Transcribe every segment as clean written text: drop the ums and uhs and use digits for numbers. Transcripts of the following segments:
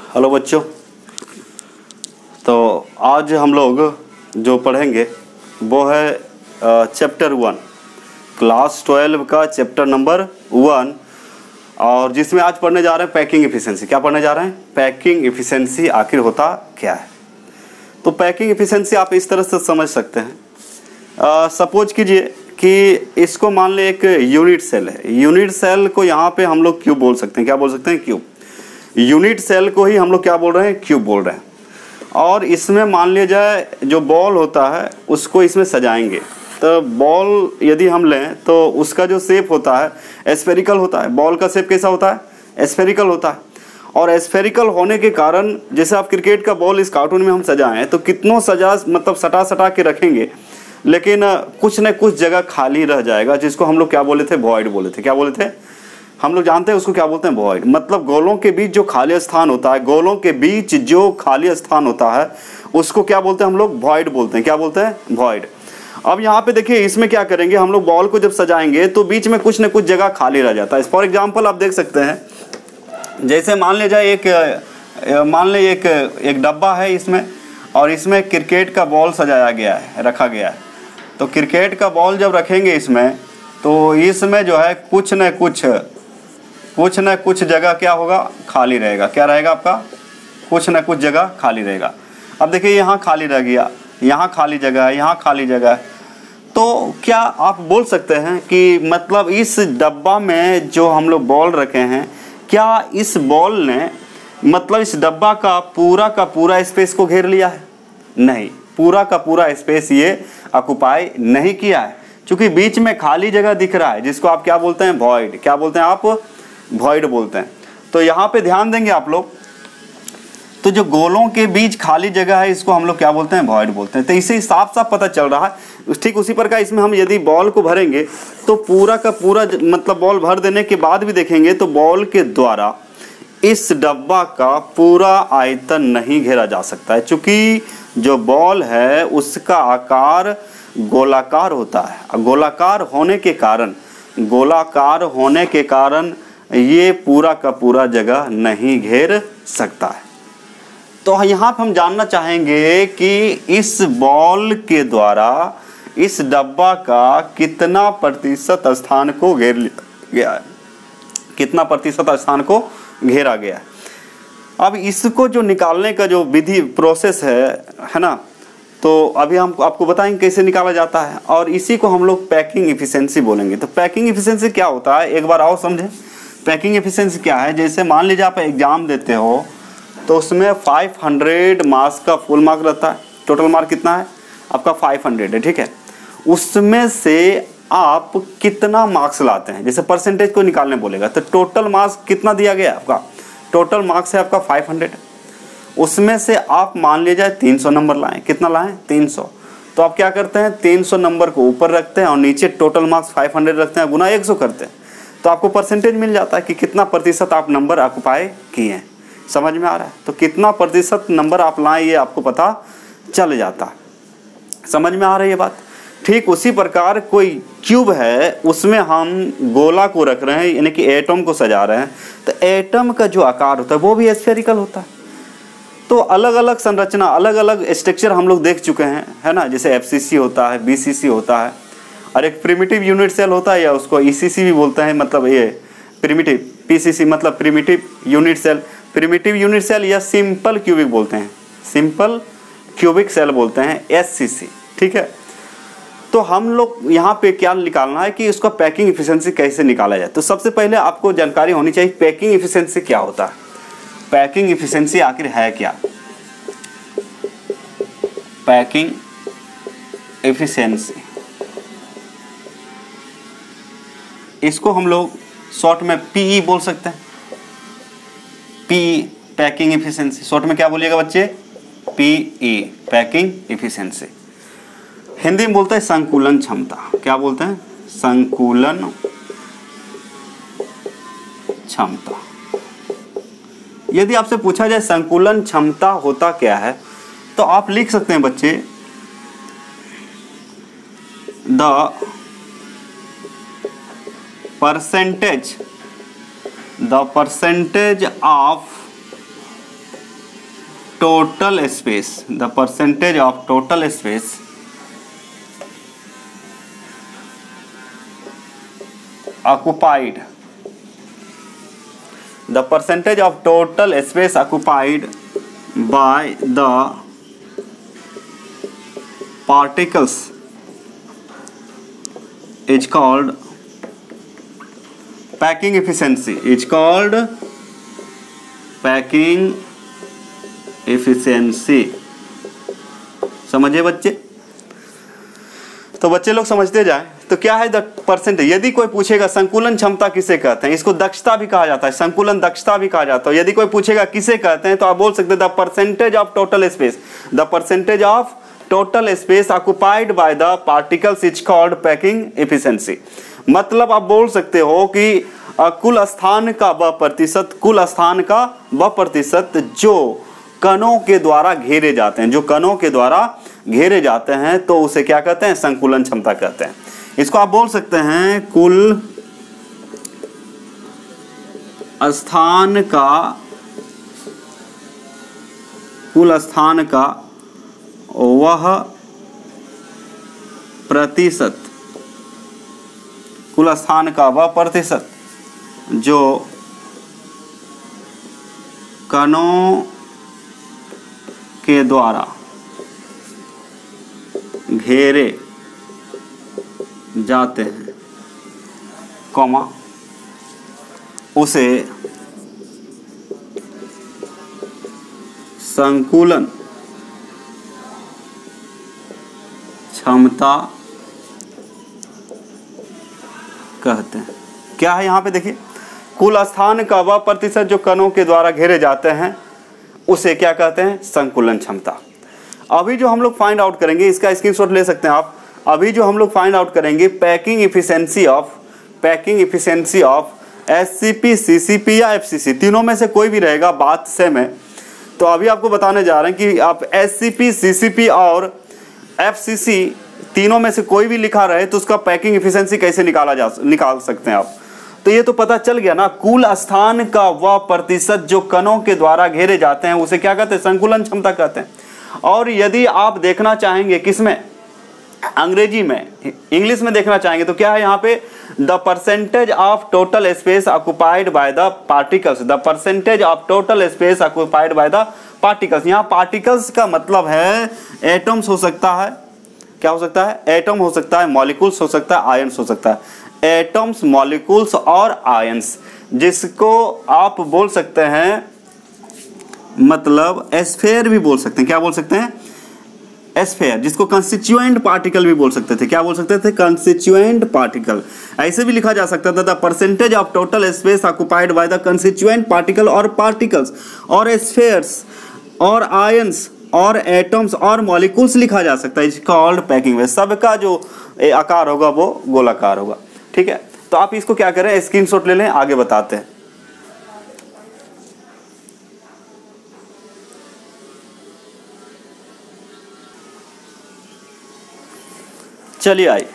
Hello बच्चों। तो आज हम लोग जो पढ़ेंगे वो है चैप्टर 1 क्लास 12 का चैप्टर नंबर 1, और जिसमें आज पढ़ने जा रहे हैं पैकिंग एफिशिएंसी। क्या पढ़ने जा रहे हैं? पैकिंग एफिशिएंसी आखिर होता क्या है। तो पैकिंग एफिशिएंसी आप इस तरह से समझ सकते हैं। सपोज कीजिए कि इसको मान ले एक यूनिट सेल है। यूनिट सेल को यहाँ पे हम लोग क्यूब बोल सकते हैं। क्या बोल सकते हैं? क्यूब। यूनिट सेल को ही हम लोग क्या बोल रहे हैं? क्यूब बोल रहे हैं। और इसमें मान लिया जाए जो बॉल होता है उसको इसमें सजाएंगे। तो बॉल यदि हम लें तो उसका जो शेप होता है स्फेरिकल होता है। बॉल का शेप कैसा होता है? स्फेरिकल होता है। और स्फेरिकल होने के कारण जैसे आप क्रिकेट का बॉल इस कार्टून में हम सजाएं तो कितनों सजा मतलब सटा के रखेंगे, लेकिन कुछ न कुछ जगह खाली रह जाएगा, जिसको हम लोग क्या बोले थे? वॉइड बोले थे। क्या बोले थे? हम लोग जानते हैं उसको क्या बोलते हैं? वॉइड। मतलब गोलों के बीच जो खाली स्थान होता है, गोलों के बीच जो खाली स्थान होता है उसको क्या बोलते हैं? हम लोग वॉइड बोलते हैं। क्या बोलते हैं? वॉइड। अब यहाँ पे देखिए इसमें क्या करेंगे हम लोग, बॉल को जब सजाएंगे तो बीच में कुछ न कुछ जगह खाली रह जाता है। फॉर एग्जाम्पल आप देख सकते हैं, जैसे मान ले जाए एक डब्बा है इसमें, और इसमें क्रिकेट का बॉल सजाया गया है, रखा गया है। तो क्रिकेट का बॉल जब रखेंगे इसमें तो इसमें जो है कुछ न कुछ जगह क्या होगा? खाली रहेगा। क्या रहेगा आपका? कुछ न कुछ जगह खाली रहेगा। अब देखिए यहाँ खाली रह गया, यहाँ खाली जगह है, यहाँ खाली जगह है। तो क्या आप बोल सकते हैं कि मतलब इस डब्बा में जो हम लोग बॉल रखे हैं, क्या इस बॉल ने मतलब इस डब्बा का पूरा स्पेस को घेर लिया है? नहीं, पूरा का पूरा स्पेस ये ऑक्युपाई नहीं किया है, क्योंकि बीच में खाली जगह दिख रहा है, जिसको आप क्या बोलते हैं? वॉइड। क्या बोलते हैं आप? वॉइड बोलते हैं। तो यहाँ पे ध्यान देंगे आप लोग, तो जो गोलों के बीच खाली जगह है इसको हम लोग क्या बोलते हैं? वॉइड बोलते हैं। तो इससे साफ साफ पता चल रहा है। ठीक उसी प्रकार इसमें हम यदि बॉल को भरेंगे तो पूरा का पूरा मतलब बॉल भर देने के बाद भी देखेंगे तो बॉल के द्वारा इस डब्बा का पूरा आयतन नहीं घेरा जा सकता है, क्योंकि जो बॉल है उसका आकार गोलाकार होता है। गोलाकार होने के कारण ये पूरा का पूरा जगह नहीं घेर सकता है। तो यहाँ पर हम जानना चाहेंगे कि इस बॉल के द्वारा इस डब्बा का कितना प्रतिशत स्थान को घेर लिया गया है? कितना प्रतिशत स्थान को घेरा गया है? अब इसको जो निकालने का जो विधि प्रोसेस है ना, तो अभी हम आपको बताएंगे कैसे निकाला जाता है, और इसी को हम लोग पैकिंग एफिशिएंसी बोलेंगे। तो पैकिंग एफिशिएंसी क्या होता है एक बार आओ समझें। पैकिंग एफिशिएंसी क्या है? जैसे मान लीजिए आप एग्जाम देते हो तो उसमें 500 मार्क्स का फुल मार्क रहता है। टोटल मार्क कितना है आपका? 500 है, ठीक है। उसमें से आप कितना मार्क्स लाते हैं, जैसे परसेंटेज को निकालने बोलेगा तो टोटल मार्क्स कितना दिया गया आपका? टोटल मार्क्स है आपका 500। उसमें से आप मान लीजिए 300 नंबर लाएं। कितना लाएं? 300। तो आप क्या करते हैं? 300 नंबर को ऊपर रखते हैं और नीचे टोटल मार्क्स 500 रखते हैं, गुना 100 करते हैं, तो आपको परसेंटेज मिल जाता है कि कितना प्रतिशत आप नंबर ऑक्युपाई किए हैं। समझ में आ रहा है? तो कितना प्रतिशत नंबर आप लाएं ये आपको पता चल जाता है। समझ में आ रही है बात? ठीक उसी प्रकार कोई क्यूब है, उसमें हम गोला को रख रहे हैं, यानी कि एटम को सजा रहे हैं, तो एटम का जो आकार होता है वो भी स्फेरिकल होता है। तो अलग अलग संरचना, अलग अलग स्ट्रक्चर हम लोग देख चुके हैं, है ना। जैसे एफसीसी होता है, बीसीसी होता है, और एक प्रिमिटिव यूनिट सेल होता है, या उसको ईसीसी भी बोलते हैं। मतलब ये प्रिमिटिव, पीसीसी मतलब primitive unit cell, primitive unit cell, या सिंपल क्यूबिक बोलते हैं, सिंपल क्यूबिक सेल बोलते हैं, एससीसी, ठीक है। तो हम लोग यहाँ पे क्या निकालना है कि उसका पैकिंग एफिशिएंसी कैसे निकाला जाए। तो सबसे पहले आपको जानकारी होनी चाहिए पैकिंग एफिशिएंसी क्या होता है। पैकिंग एफिशिएंसी आखिर है क्या? पैकिंग एफिशिएंसी, इसको हम लोग शॉर्ट में पीई बोल सकते हैं। PE, packing efficiency. शॉर्ट में क्या बोलिएगा बच्चे? PE, packing efficiency. हिंदी में बोलते हैं संकुलन क्षमता। क्या बोलते हैं? संकुलन क्षमता। यदि आपसे पूछा जाए संकुलन क्षमता होता क्या है, तो आप लिख सकते हैं बच्चे, the percentage of total space, the percentage of total space occupied, the percentage of total space occupied by the particles is called packing efficiency, is called packing efficiency। समझे बच्चे? तो बच्चे लोग समझते जाएं। तो क्या है द परसेंटेज? यदि कोई पूछेगा संकुलन क्षमता किसे कहते हैं, इसको दक्षता भी कहा जाता है, संकुलन दक्षता भी कहा जाता है। यदि कोई पूछेगा किसे कहते हैं तो आप बोल सकते हैं the percentage of total space, the percentage of total space occupied by the particles is called packing efficiency. मतलब आप बोल सकते हो कि कुल स्थान का वह प्रतिशत, कुल स्थान का वह प्रतिशत जो कणों के द्वारा घेरे जाते हैं, जो कणों के द्वारा घेरे जाते हैं, तो उसे क्या कहते हैं? संकुलन क्षमता कहते हैं। इसको आप बोल सकते हैं कुल स्थान का वह प्रतिशत, कुल स्थान का वह प्रतिशत जो कणों के द्वारा घेरे जाते हैं, कॉमा, उसे संकुलन क्षमता कहते हैं। क्या है यहाँ पे देखिए, कुल स्थान का वह प्रतिशत जो कणों के द्वारा घेरे जाते हैं उसे क्या कहते हैं? संकुलन क्षमता। अभी जो हम लोग फाइंड आउट करेंगे, इसका स्क्रीनशॉट ले सकते हैं आप। अभी जो हम लोग फाइंड आउट करेंगे packing efficiency of SCP, CCP या एफसीसी, तीनों में से कोई भी रहेगा, बात सेम है। तो अभी आपको बताने जा रहे हैं कि आप एससीपी, सीसीपी और एफसीसी तीनों में से कोई भी लिखा रहे तो उसका पैकिंग एफिशिएंसी कैसे निकाल सकते हैं आप। तो ये तो पता चल गया ना, कुल स्थान का वह प्रतिशत जो कणों के द्वारा घेरे जाते हैं उसे क्या कहते हैं? संकुलन क्षमता कहते हैं। और यदि आप देखना चाहेंगे किसमें? अंग्रेजी में, इंग्लिश में देखना चाहेंगे तो क्या है यहाँ पे? The percentage of total space occupied by the particles, the percentage of total space occupied by the particles. यहाँ पार्टिकल्स का मतलब है एटम्स हो सकता है, क्या हो सकता है? एटम हो सकता है, मॉलिक्यूल्स हो सकता है, आयंस हो सकता है। एटम्स, मॉलिक्यूल्स और आयंस, जिसको आप बोल सकते हैं मतलब एस्फेयर भी बोल सकते हैं। क्या बोल सकते हैं? एस्फेयर, जिसको कंस्टिट्यूएंट पार्टिकल भी बोल सकते थे। क्या बोल सकते थे? Constituent particle. ऐसे भी लिखा जा सकता था the percentage of total space occupied by the constituent particle और पार्टिकल्स और एस्फेयर्स और आयंस और एटम्स और मॉलिक्यूल्स लिखा जा सकता है। Is called packing wave. सबका जो आकार होगा वो गोलाकार होगा। ठीक है, तो आप इसको क्या करें? स्क्रीनशॉट ले लें, आगे बताते हैं। चलिए आइए,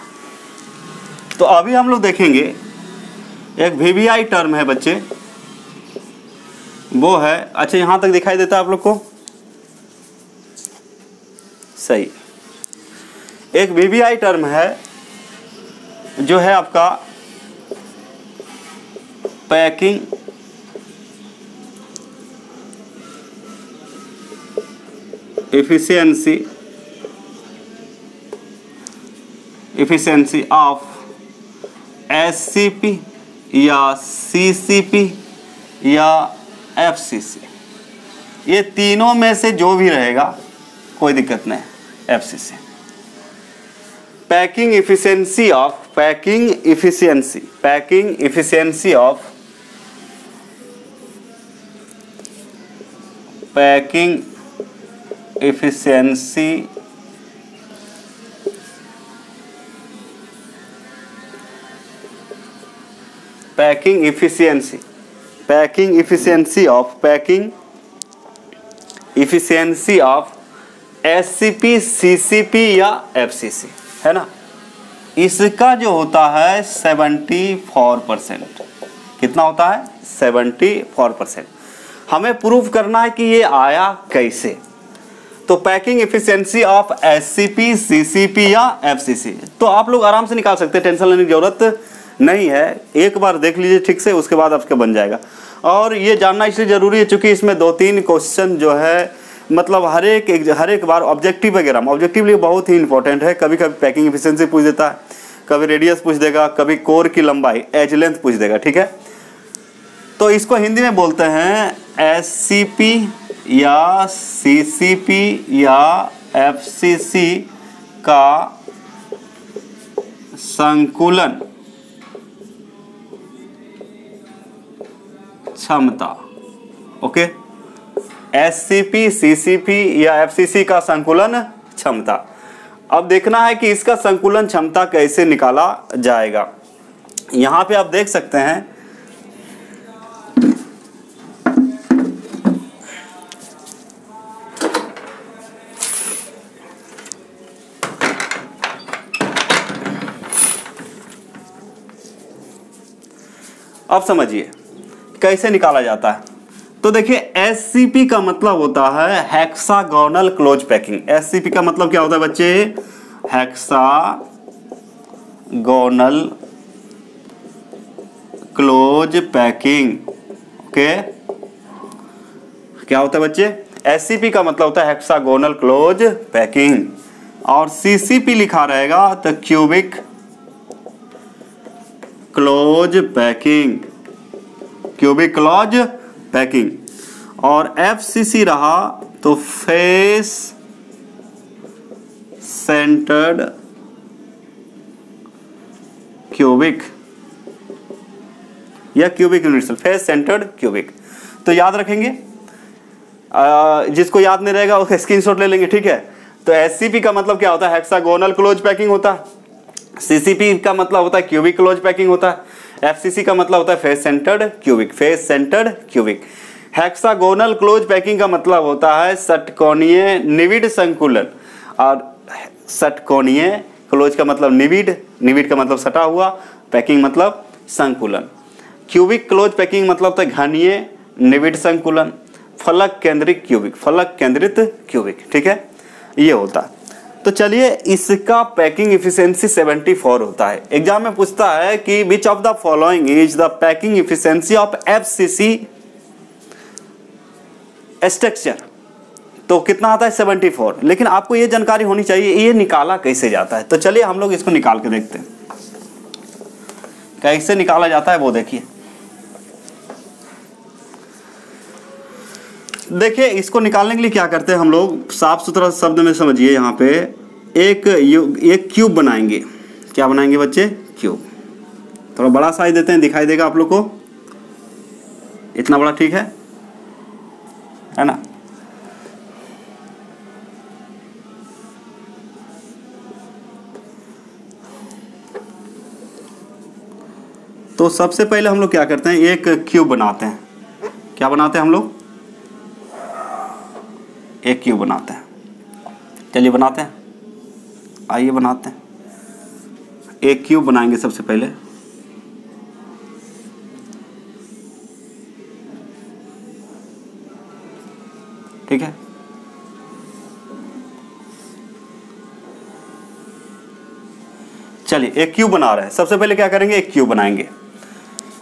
तो अभी हम लोग देखेंगे एक वीवीआई टर्म है बच्चे, वो है, अच्छा यहां तक दिखाई देता है आप लोग को? सही। एक वीवीआई टर्म है जो है आपका पैकिंग एफिशिएंसी ऑफ एससीपी या सीसीपी या एफसीसी, ये तीनों में से जो भी रहेगा कोई दिक्कत नहीं। FCC packing efficiency of SCP, CCP या एफसीसी, है ना? इसका जो होता है 74%। कितना होता है? 74%। हमें प्रूव करना है कि ये आया कैसे। तो packing efficiency of SCP, CCP या एफसीसी, तो आप लोग आराम से निकाल सकते हैं, टेंशन लेने की जरूरत नहीं है। एक बार देख लीजिए ठीक से, उसके बाद आपका बन जाएगा। और ये जानना इसलिए जरूरी है चूंकि इसमें 2-3 क्वेश्चन जो है मतलब हर एक बार ऑब्जेक्टिव वगैरह में, ऑब्जेक्टिव बहुत ही इंपॉर्टेंट है। कभी कभी पैकिंग एफिशिएंसी पूछ देता है, कभी रेडियस पूछ देगा, कभी कोर की लंबाई एज लेंथ पूछ देगा, ठीक है। तो इसको हिंदी में बोलते हैं एससीपी या सीसीपी या एफसीसी का संकुलन क्षमता। ओके, एससीपी, सीसीपी या एफसीसी का संकुलन क्षमता। अब देखना है कि इसका संकुलन क्षमता कैसे निकाला जाएगा। यहां पे आप देख सकते हैं अब समझिए कैसे निकाला जाता है। तो देखिए एससीपी का मतलब होता है हेक्सागोनल क्लोज पैकिंग। एससीपी का मतलब क्या होता है बच्चे? Hexagonal close packing. ओके, क्या होता है बच्चे? एससीपी का मतलब होता है हेक्सागोनल क्लोज पैकिंग। और सीसीपी लिखा रहेगा तो cubic close packing, cubic close packing. और एफसीसी रहा तो फेस सेंटर्ड क्यूबिक या cubic unit cell, face centred cubic. तो याद रखेंगे, जिसको याद नहीं रहेगा उसका स्क्रीनशॉट ले लेंगे, ठीक है। तो एससीपी का मतलब क्या होता है? हेक्सागोनल क्लोज पैकिंग होता है। सीसीपी का मतलब होता है क्यूबिक क्लोज पैकिंग होता है। एफसीसी का मतलब होता है face centred cubic, face centred cubic. Hexagonal close packing का मतलब होता है षटकोणीय निविड संकुलन। और षटकोणीय क्लोज का मतलब निविड, निविड का मतलब सटा हुआ, पैकिंग मतलब संकुलन। क्यूबिक क्लोज पैकिंग मतलब होता है घनीय निविड संकुलन। फलक केंद्रित क्यूबिक, फलक केंद्रित क्यूबिक, ठीक है, ये होता है। तो चलिए इसका पैकिंग एफिशिएंसी 74 होता है। एग्जाम में पूछता है कि which of the following is the packing efficiency of FCC structure. तो कितना आता है? 74। लेकिन आपको ये जानकारी होनी चाहिए ये निकाला कैसे जाता है। तो चलिए हम लोग इसको निकाल के देखते हैं कैसे निकाला जाता है, वो देखिए। देखिए इसको निकालने के लिए क्या करते हैं हम लोग, साफ सुथरा शब्द में समझिए। यहाँ पे एक क्यूब बनाएंगे। क्या बनाएंगे बच्चे? क्यूब। थोड़ा बड़ा साइज देते हैं, दिखाई देगा आप लोग को। इतना बड़ा ठीक है ना? तो सबसे पहले हम लोग क्या करते हैं, एक क्यूब बनाते हैं। क्या बनाते हैं हम लोग? एक क्यूब बनाते हैं। चलिए बनाते हैं, आइए बनाते हैं। एक क्यूब बनाएंगे सबसे पहले। ठीक है, चलिए एक क्यूब बना रहे हैं। सबसे पहले क्या करेंगे, एक क्यूब बनाएंगे।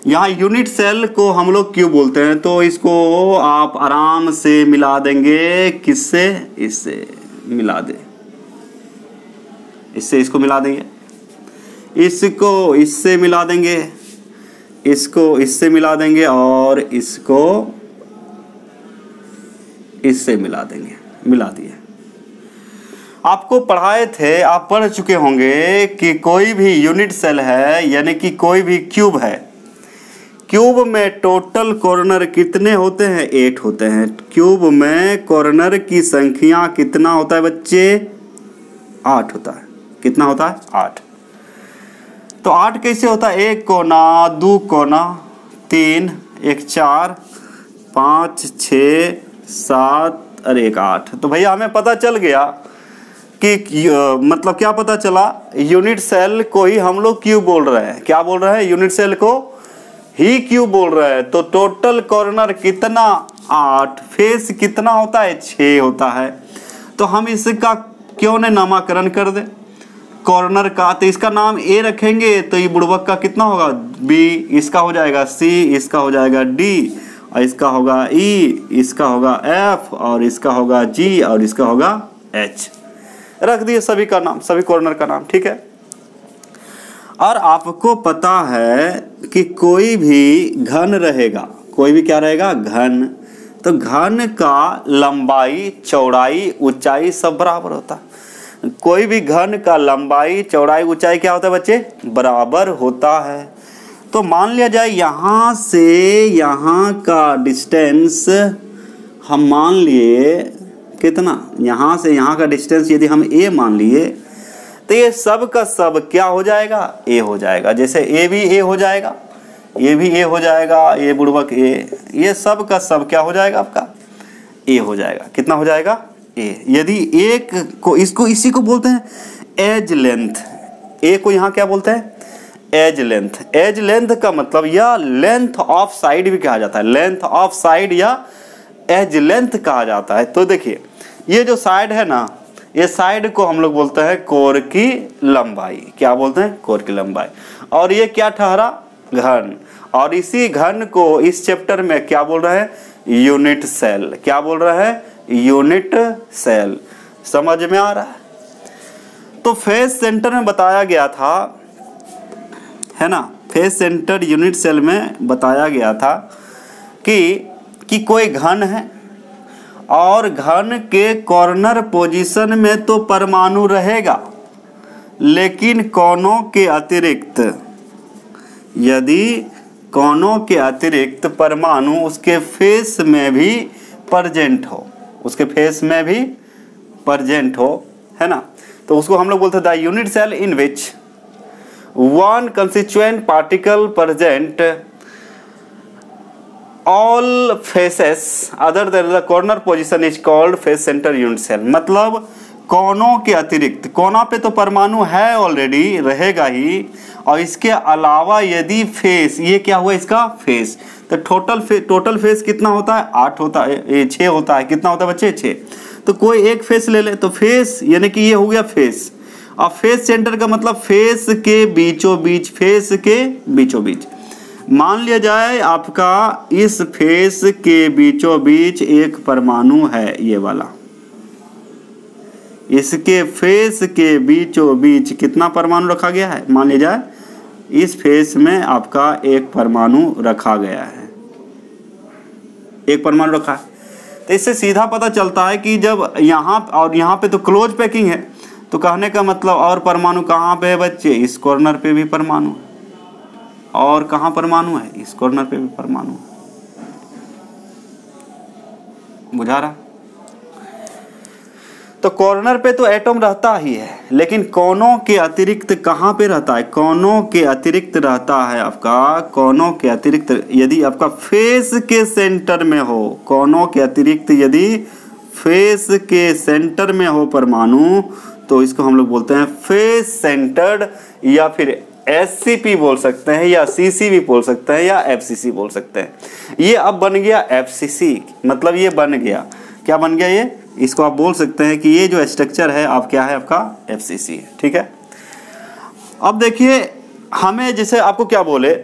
यहाँ यूनिट सेल को हम लोग क्यूब बोलते हैं, तो इसको आप आराम से मिला देंगे। किससे? इससे मिला दे, इससे इसको मिला देंगे, इसको इससे मिला देंगे, इसको इससे मिला देंगे और इसको इससे मिला देंगे। मिला दिए। आपको पढ़ाए थे, आप पढ़ चुके होंगे कि कोई भी यूनिट सेल है यानी कि कोई भी क्यूब है, क्यूब में टोटल कॉर्नर कितने होते हैं? 8 होते हैं। क्यूब में कॉर्नर की संख्या कितना होता है बच्चे? 8 होता है। कितना होता है? 8। तो 8 कैसे होता है? 1 कोना, 2 कोना, 3, 1 4, 5 6 7 और 1 8। तो भैया हमें पता चल गया कि मतलब क्या पता चला, यूनिट सेल को ही हम लोग क्यूब बोल रहे हैं। क्या बोल रहे हैं? यूनिट सेल को ही क्यूब बोल रहे हैं। तो टोटल कॉर्नर कितना 8, फेस कितना होता है 6 होता है। तो हम इसका क्यों न नामकरण कर दें कॉर्नर का, तो इसका नाम ए रखेंगे तो ये बुड़बक का कितना होगा B, इसका हो जाएगा C, इसका हो जाएगा D, और इसका होगा E, इसका होगा F, और इसका होगा G, और इसका होगा H। रख दिए सभी का नाम, सभी कॉर्नर का नाम, ठीक है। और आपको पता है कि कोई भी घन रहेगा, कोई भी क्या रहेगा घन, तो घन का लंबाई चौड़ाई ऊंचाई सब बराबर होता है। कोई भी घन का लंबाई चौड़ाई ऊंचाई क्या होता है बच्चे, बराबर होता है। तो मान लिया जाए यहाँ से यहाँ का डिस्टेंस हम मान लिए कितना, यहाँ से यहाँ का डिस्टेंस यदि हम a मान लिए तो ये सब का सब क्या हो जाएगा a हो जाएगा। जैसे a भी a हो जाएगा, ये भी a हो जाएगा, ये बुड़बक a, ये सब का सब क्या हो जाएगा आपका a हो जाएगा। कितना हो जाएगा a। यदि एक को इसको इसी को बोलते हैं एज लेंथ, a को यहाँ क्या बोलते हैं एज लेंथ। एज लेंथ का मतलब या लेंथ ऑफ साइड भी कहा जाता है, लेंथ ऑफ साइड या एज लेंथ कहा जाता है। तो देखिए ये जो साइड है ना, ये साइड को हम लोग बोलते हैं कोर की लंबाई। क्या बोलते हैं कोर की लंबाई। और ये क्या ठहरा घन, और इसी घन को इस चैप्टर में क्या बोल रहा है यूनिट सेल। क्या बोल रहा है यूनिट सेल। समझ में आ रहा है। तो फेस सेंटर में बताया गया था, है ना, फेस सेंटर यूनिट सेल में बताया गया था कि कोई घन है और घन के कॉर्नर पोजीशन में तो परमाणु रहेगा, लेकिन कोनों के अतिरिक्त, यदि कोनों के अतिरिक्त परमाणु उसके फेस में भी प्रेजेंट हो, उसके फेस में भी प्रेजेंट हो, है ना, तो उसको हम लोग बोलते हैं the unit cell in which one constituent particle present all faces other than the corner position is called face center unit cell। मतलब कोनों के अतिरिक्त, कोना पे तो परमाणु है ऑलरेडी, रहेगा ही, और इसके अलावा यदि फेस, ये क्या हुआ इसका फेस, तो टोटल फेस कितना होता है 8 होता है, 6 होता है। कितना होता है बच्चे 6। तो कोई एक फेस ले ले तो फेस यानी कि ये हो गया फेस। और फेस सेंटर का मतलब फेस के बीचों बीच, फेस के बीचों बीच। मान लिया जाए आपका इस फेस के बीचों बीच एक परमाणु है, ये वाला, इसके फेस के बीचों बीच कितना परमाणु रखा गया है, मान लिया जाए इस फेस में आपका एक परमाणु रखा गया है, एक परमाणु रखा है। तो इससे सीधा पता चलता है कि जब यहाँ और यहाँ पे तो क्लोज पैकिंग है, तो कहने का मतलब और परमाणु कहाँ पे है बच्चे, इस कॉर्नर पे भी परमाणु है, और कहाँ परमाणु है, इस कॉर्नर पे भी परमाणु है। बुझा रहा। तो कॉर्नर पे तो एटम रहता ही है, लेकिन कोनों के अतिरिक्त कहाँ पे रहता है, कोनों के अतिरिक्त रहता है आपका, कोनों के अतिरिक्त यदि आपका फेस के सेंटर में हो, कोनों के अतिरिक्त यदि फेस के सेंटर में हो परमाणु, तो इसको हम लोग बोलते हैं फेस सेंटर्ड, या फिर SCP बोल सकते हैं, या CC भी बोल सकते हैं, या FCC बोल सकते हैं। ये अब बन गया FCC, मतलब ये बन गया, क्या बन गया ये, इसको आप बोल सकते हैं कि ये जो स्ट्रक्चर है आप क्या है आपका FCC है। ठीक है। अब देखिए हमें जैसे आपको क्या बोले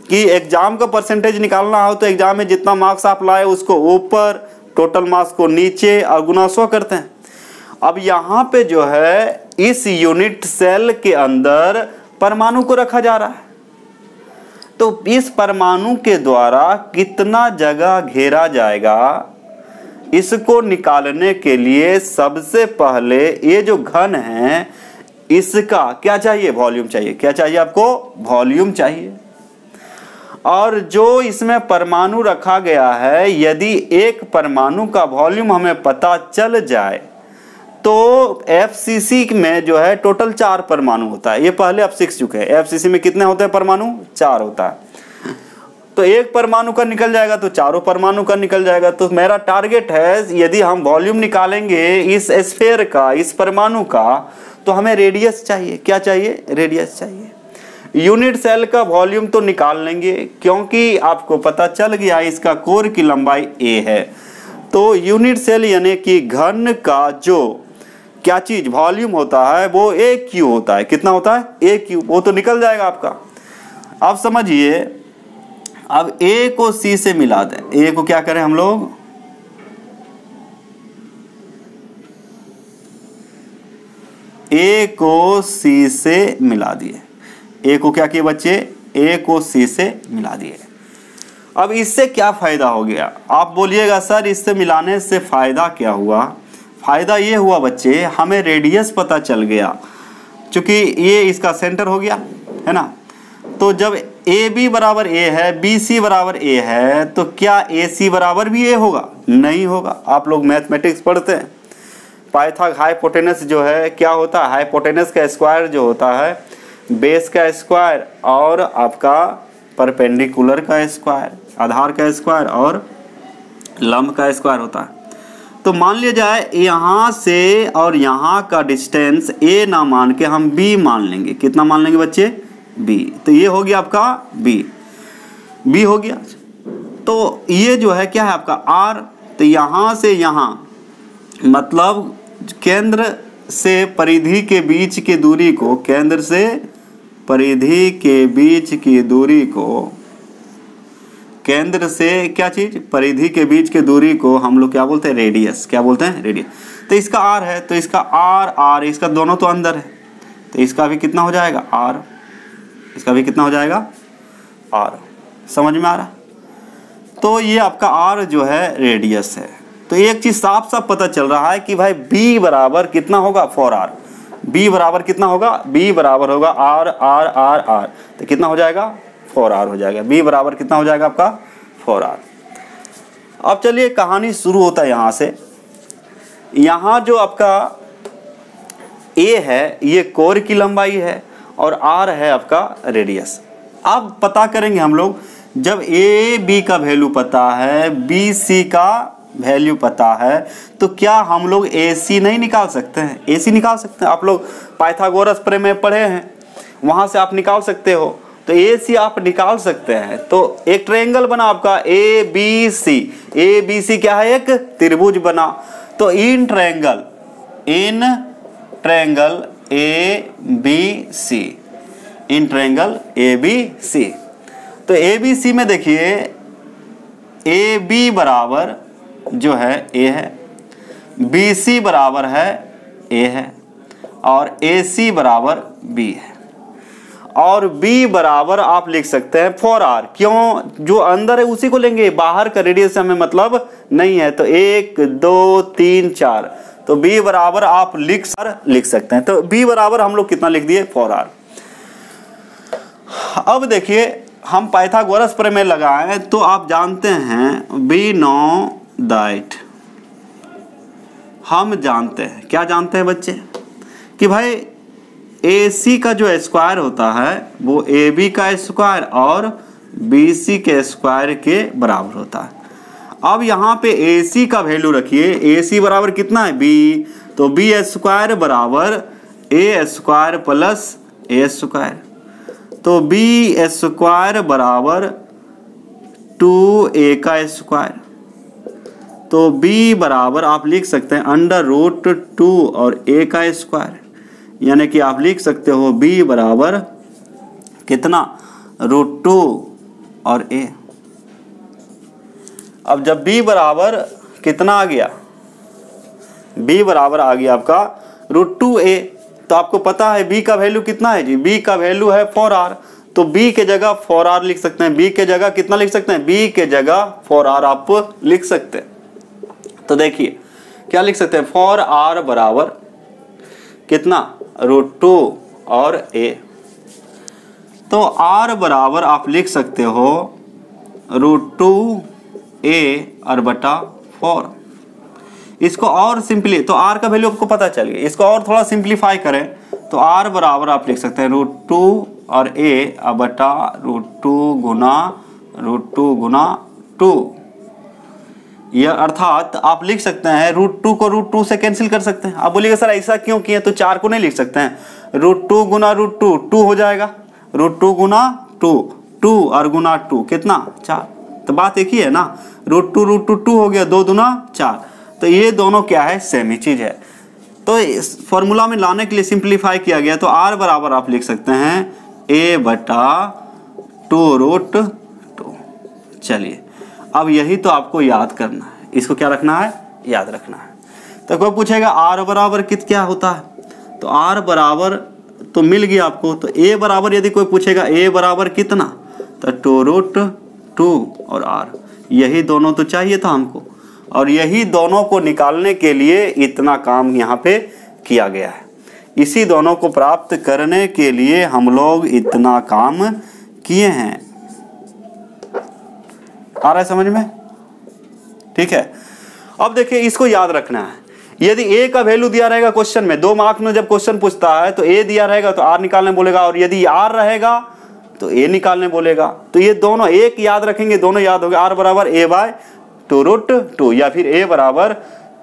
कि एग्जाम का परसेंटेज निकालना हो, तो एग्जाम में जितना मार्क्स आप लाए उसको ऊपर, टोटल मार्क्स को नीचे और गुना 100 करते हैं। अब यहाँ पे जो है इस यूनिट सेल के अंदर परमाणु को रखा जा रहा है, तो इस परमाणु के द्वारा कितना जगह घेरा जाएगा, इसको निकालने के लिए सबसे पहले ये जो घन है इसका क्या चाहिए, वॉल्यूम चाहिए। क्या चाहिए आपको, वॉल्यूम चाहिए। और जो इसमें परमाणु रखा गया है, यदि एक परमाणु का वॉल्यूम हमें पता चल जाए, तो FCC में जो है टोटल 4 परमाणु होता है। ये पहले आप सीख चुके हैं, FCC में कितने होते हैं परमाणु, 4 होता है। तो एक परमाणु का निकल जाएगा तो चारों परमाणु का निकल जाएगा। तो मेरा टारगेट है यदि हम वॉल्यूम निकालेंगे इस स्फीयर का, इस परमाणु का, तो हमें रेडियस चाहिए। क्या चाहिए, रेडियस चाहिए। यूनिट सेल का वॉल्यूम तो निकाल लेंगे, क्योंकि आपको पता चल गया इसका कोर की लंबाई a है। तो यूनिट सेल यानी कि घन का जो क्या चीज वॉल्यूम होता है वो a क्यू होता है। कितना होता है? a Q. वो तो निकल जाएगा आपका। अब समझिए, अब a को c से मिला दें। a को क्या करें हम लोग? a को c से मिला दिए। a को क्या किए बच्चे? a को c से मिला दिए। अब इससे क्या फायदा हो गया? आप बोलिएगा सर इससे मिलाने से फायदा क्या हुआ? फायदा ये हुआ बच्चे, हमें रेडियस पता चल गया, क्योंकि ये इसका सेंटर हो गया है ना। तो जब ए बी बराबर ए है, बी सी बराबर ए है, तो क्या ए सी बराबर भी ए होगा? नहीं होगा। आप लोग मैथमेटिक्स पढ़ते हैं, पाइथाग हाइपोटेनस जो है क्या होता है? हाइपोटेनस का स्क्वायर जो होता है बेस का स्क्वायर और आपका परपेंडिकुलर का स्क्वायर, आधार का स्क्वायर और लंब का स्क्वायर होता है। तो मान लिया जाए यहाँ से और यहाँ का डिस्टेंस a ना मान के हम b मान लेंगे। कितना मान लेंगे बच्चे? b। तो ये हो गया आपका b हो गया। तो ये जो है क्या है आपका r। तो यहाँ से यहाँ मतलब केंद्र से परिधि के बीच की दूरी को, केंद्र से परिधि के बीच की दूरी को, केंद्र से क्या चीज? परिधि के बीच की दूरी को हम लोग क्या बोलते हैं? रेडियस। क्या बोलते हैं? रेडियस। तो इसका r है, तो इसका r इसका दोनों तो अंदर है, तो इसका भी कितना हो जाएगा? r। इसका भी कितना हो जाएगा? r। समझ में आ रहा? तो ये आपका r जो है रेडियस है। तो एक चीज साफ साफ पता चल रहा है कि भाई b बराबर कितना होगा? 4r। b बराबर कितना होगा? b बराबर होगा r r r r। तो कितना हो जाएगा? 4r हो जाएगा। b बराबर कितना हो जाएगा आपका? 4r। अब चलिए कहानी शुरू होता है यहाँ से। यहाँ जो आपका a है ये कोर की लंबाई है और r है आपका रेडियस। अब पता करेंगे हम लोग, जब a b का वैल्यू पता है, b c का वैल्यू पता है, तो क्या हम लोग AC नहीं निकाल सकते हैं? AC निकाल सकते हैं। आप लोग पाइथागोरस प्रमेय पढ़े हैं, वहां से आप निकाल सकते हो। तो AC आप निकाल सकते हैं। तो एक ट्रायंगल बना आपका ABC। ABC क्या है? एक त्रिभुज बना। तो in triangle ABC, in triangle ABC। तो ABC में देखिए AB बराबर जो है A है, BC बराबर है A है और AC बराबर B है, और B बराबर आप लिख सकते हैं 4R। क्यों? जो अंदर है उसी को लेंगे, बाहर का रेडियस हमें मतलब नहीं है। तो 1 2 3 4, तो B बराबर आप लिख सकते हैं। तो B बराबर हम लोग कितना लिख दिए? 4R। अब देखिए हम पाइथागोरस प्रमेय लगाएं तो आप जानते हैं वी नो दैट, हम जानते हैं, क्या जानते हैं बच्चे? कि भाई AC का जो स्क्वायर होता है वो AB का स्क्वायर और BC के स्क्वायर के बराबर होता है। अब यहाँ पे AC का वैल्यू रखिए, AC बराबर कितना है? B। तो B स्क्वायर बराबर A square plus A square. तो B स्क्वायर बराबर 2A का स्क्वायर। तो B बराबर आप लिख सकते हैं √2 और A का स्क्वायर, यानी कि आप लिख सकते हो B बराबर कितना? √2 और A। अब जब B बराबर कितना आ गया? B बराबर आ गया आपका √2A। तो आपको पता है B का वैल्यू कितना है जी? B का वैल्यू है 4R। तो B के जगह 4R लिख सकते हैं। B के जगह कितना लिख सकते हैं? B के जगह 4R आप लिख सकते हैं। तो देखिए क्या लिख सकते हैं? 4R बराबर कितना? √2 और A। तो R बराबर आप लिख सकते हो √2A और बटा 4। इसको और सिंपली, तो R का वैल्यू आपको पता चल गया, इसको और थोड़ा सिंप्लीफाई करें तो R बराबर आप लिख सकते हैं √2 और A और बटा √2 गुना 2। यह अर्थात आप लिख सकते हैं √2 को √2 से कैंसिल कर सकते हैं। आप बोलिएगा सर ऐसा क्यों किए? तो 4 को नहीं लिख सकते हैं, √2 गुना √2 2 हो जाएगा, √2 गुना 2 और गुना 2 कितना 4। तो बात एक ही है ना, √2 हो गया, 2 दूना 4। तो ये दोनों क्या है, सेम ही चीज है। तो इस फॉर्मूला में लाने के लिए सिंप्लीफाई किया गया, तो r बराबर आप लिख सकते हैं a/2√2। चलिए अब यही तो आपको याद करना है, इसको क्या रखना है, याद रखना है। तो कोई पूछेगा r बराबर क्या होता है, तो r बराबर तो मिल गया आपको। तो a बराबर यदि कोई पूछेगा a बराबर कितना, तो 2√2 और r, यही दोनों तो चाहिए था हमको, और यही दोनों को निकालने के लिए इतना काम यहाँ पे किया गया है। इसी दोनों को प्राप्त करने के लिए हम लोग इतना काम किए हैं। आ रहा है समझ में? ठीक है। अब देखिए इसको याद रखना है, यदि a का वैल्यू दिया रहेगा क्वेश्चन में, 2 मार्क्स में जब क्वेश्चन पूछता है तो a दिया रहेगा तो r निकालने बोलेगा, और यदि r रहेगा तो a निकालने बोलेगा। तो ये दोनों एक याद रखेंगे, दोनों याद हो गए, r बराबर a/2√2 या फिर a बराबर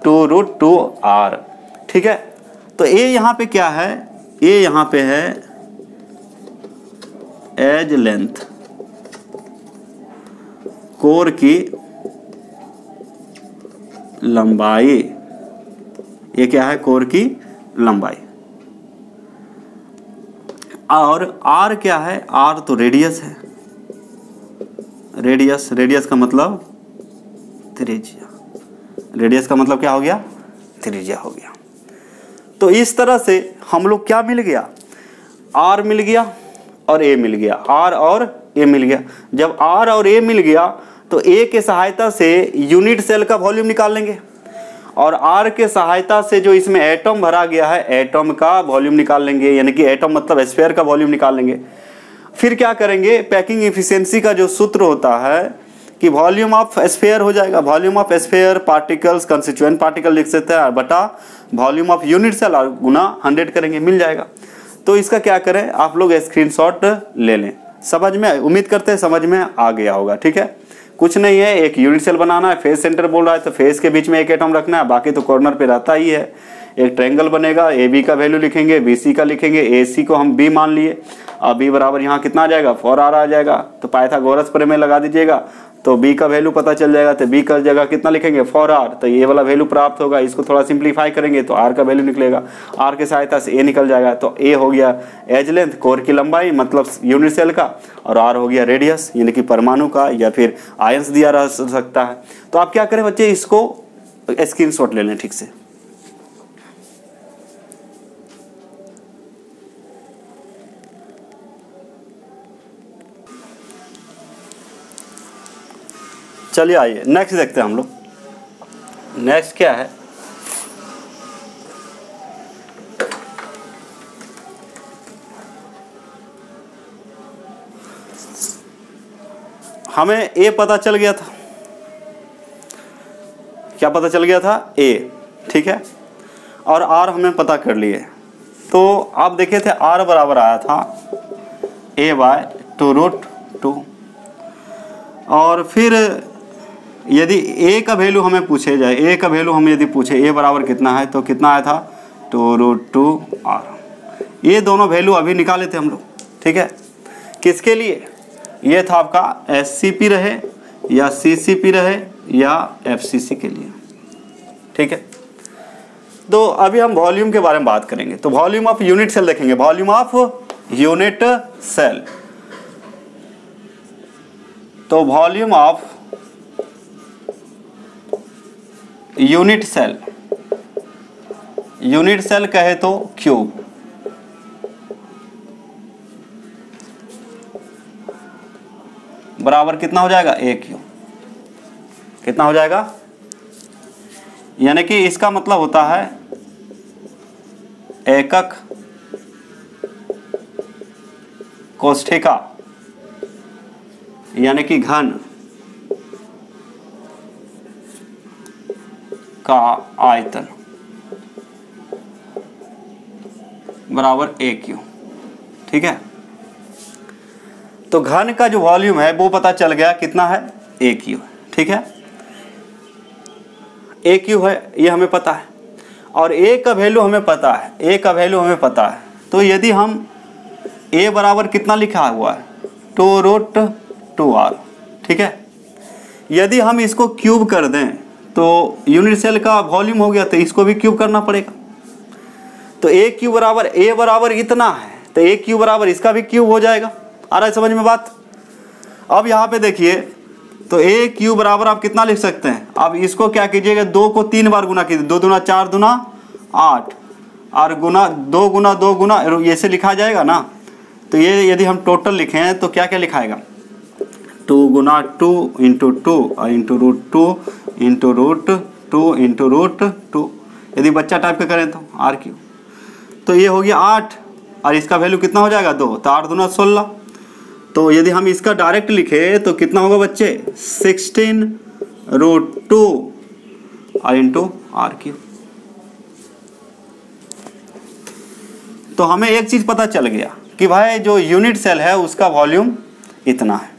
2√2r। ठीक है। तो a यहाँ पे क्या है, a यहाँ पे है एज लेंथ, कोर की लंबाई। ये क्या है, कोर की लंबाई। और r क्या है, r तो रेडियस है, रेडियस का मतलब त्रिज्या, रेडियस का मतलब क्या हो गया, त्रिज्या हो गया। तो इस तरह से हम लोग क्या मिल गया, r मिल गया और a मिल गया, r और a मिल गया। जब r और a मिल गया तो a के सहायता से यूनिट सेल का वॉल्यूम निकाल लेंगे, और r के सहायता से जो इसमें एटम भरा गया है एटम का वॉल्यूम निकाल लेंगे, यानी कि एटम मतलब स्फीयर का वॉल्यूम निकाल लेंगे। फिर क्या करेंगे, पैकिंग एफिशिएंसी का जो सूत्र होता है कि वॉल्यूम ऑफ स्फीयर हो जाएगा, volume of sphere particles constituent particle लिख सकते हैं बटा वॉल्यूम ऑफ यूनिट सेल और गुना 100 करेंगे, मिल जाएगा। तो इसका क्या करें, आप लोग स्क्रीनशॉट ले लें। समझ में, उम्मीद करते हैं समझ में आ गया होगा। ठीक है, कुछ नहीं है, एक यूनिट सेल बनाना है, फेस सेंटर बोल रहा है तो फेस के बीच में एक एटम रखना है, बाकी तो कॉर्नर पे रहता ही है। एक ट्रायंगल बनेगा, ए बी का वैल्यू लिखेंगे, बी सी का लिखेंगे, ए सी को हम बी मान लिए, अब बी बराबर यहाँ कितना आ जाएगा 4r आ जाएगा। तो पाइथागोरस प्रमेय लगा दीजिएगा तो बी का वैल्यू पता चल जाएगा, तो बी का जगह कितना लिखेंगे 4r, तो ये वाला वैल्यू प्राप्त होगा। इसको थोड़ा सिंप्लीफाई करेंगे तो r का वैल्यू निकलेगा, r के सहायता से a निकल जाएगा। तो a हो गया एज लेंथ, कोर की लंबाई मतलब यूनिट सेल का, और r हो गया रेडियस यानी कि परमाणु का या फिर आयंस दिया रह सकता है। तो आप क्या करें बच्चे, इसको स्क्रीनशॉट ले लें ठीक से। चलिए आइए नेक्स्ट देखते हैं हम लोग। नेक्स्ट क्या है, हमें ए पता चल गया था, क्या पता चल गया था ए, ठीक है, और आर हमें पता कर लिए। तो आप देखे थे आर बराबर आया था a/2√2, और फिर यदि a का वैल्यू हमें पूछे जाए, a का वैल्यू हमें यदि पूछे a बराबर कितना है, तो कितना आया था 2√2r। ये दोनों वैल्यू अभी निकाले थे हम लोग। ठीक है, किसके लिए, ये था आपका SCP रहे या CCP रहे या FCC के लिए। ठीक है, तो अभी हम वॉल्यूम के बारे में बात करेंगे। तो वॉल्यूम ऑफ यूनिट सेल देखेंगे, वॉल्यूम ऑफ यूनिट सेल। तो volume of unit cell, unit cell कहे तो क्यूब, बराबर कितना हो जाएगा a क्यूब, कितना हो जाएगा, यानी कि इसका मतलब होता है एकक कोष्ठिका यानी कि घन का आयतन बराबर a क्यूब। ठीक है, तो घन का जो वॉल्यूम है वो पता चल गया कितना है a क्यूब। ठीक है, a क्यूब है ये हमें पता है, और a का वैल्यू हमें पता है, a का वैल्यू हमें पता है। तो यदि हम ए बराबर कितना लिखा हुआ है 2√2r, ठीक है। यदि हम इसको क्यूब कर दें तो यूनिट सेल का वॉल्यूम हो गया, तो इसको भी क्यूब करना पड़ेगा। तो ए क्यूब बराबर ए बराबर इतना है, तो ए क्यूब बराबर इसका भी क्यूब हो जाएगा। आ रहा है समझ में बात? अब यहाँ पे देखिए, तो ए क्यूब बराबर आप कितना लिख सकते हैं, अब इसको क्या कीजिएगा, 2 को 3 बार गुना कीजिए, 2 दूना 4 दूना 8 और गुना 2 गुना 2 गुना ऐसे लिखा जाएगा ना। तो ये यदि हम टोटल लिखें तो क्या क्या लिखाएगा, 2 गुना 2 इंटू 2 और इंटू √2 इंटू √2 इंटू √2। यदि बच्चा टाइप का करें तो आर क्यू, तो ये हो गया 8 और इसका वैल्यू कितना हो जाएगा 2, तो 8 दूना 16। तो यदि हम इसका डायरेक्ट लिखे तो कितना होगा बच्चे, 16√2 और इंटू आर क्यू। तो हमें एक चीज पता चल गया कि भाई जो यूनिट सेल है उसका वॉल्यूम इतना है।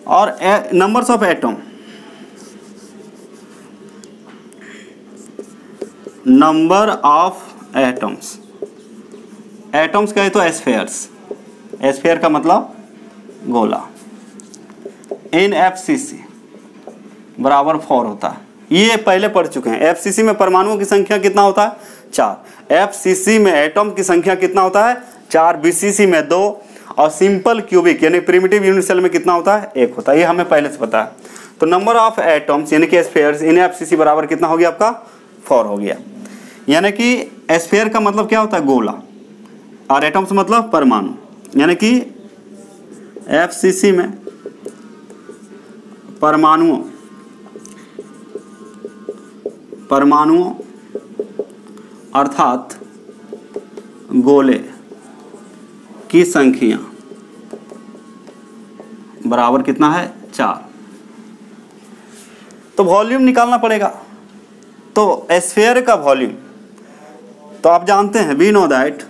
और numbers of atom, number of atoms, atoms कहे तो एस्फेयर्स, एस्फेयर का मतलब गोला, इन एफसीसी बराबर 4 होता है। ये पहले पढ़ चुके हैं। एफसीसी में परमाणुओं की संख्या कितना होता है, 4। एफसीसी में एटम की संख्या कितना होता है, 4। बीसीसी में 2 और सिंपल क्यूबिक यानी प्रिमिटिव यूनिट सेल में कितना होता है, 1 होता है। ये हमें पहले से पता है। तो नंबर ऑफ एटम्स यानी कि स्फीयर्स इन एफसीसी बराबर कितना हो गया आपका, 4 हो गया। यानी कि स्फीयर का मतलब क्या होता है, गोला, और एटम्स मतलब परमाणु। यानी कि एफसीसी में परमाणुओं अर्थात गोले की संख्या बराबर कितना है, 4। तो वॉल्यूम निकालना पड़ेगा। तो स्फीयर का वॉल्यूम तो आप जानते हैं, we know that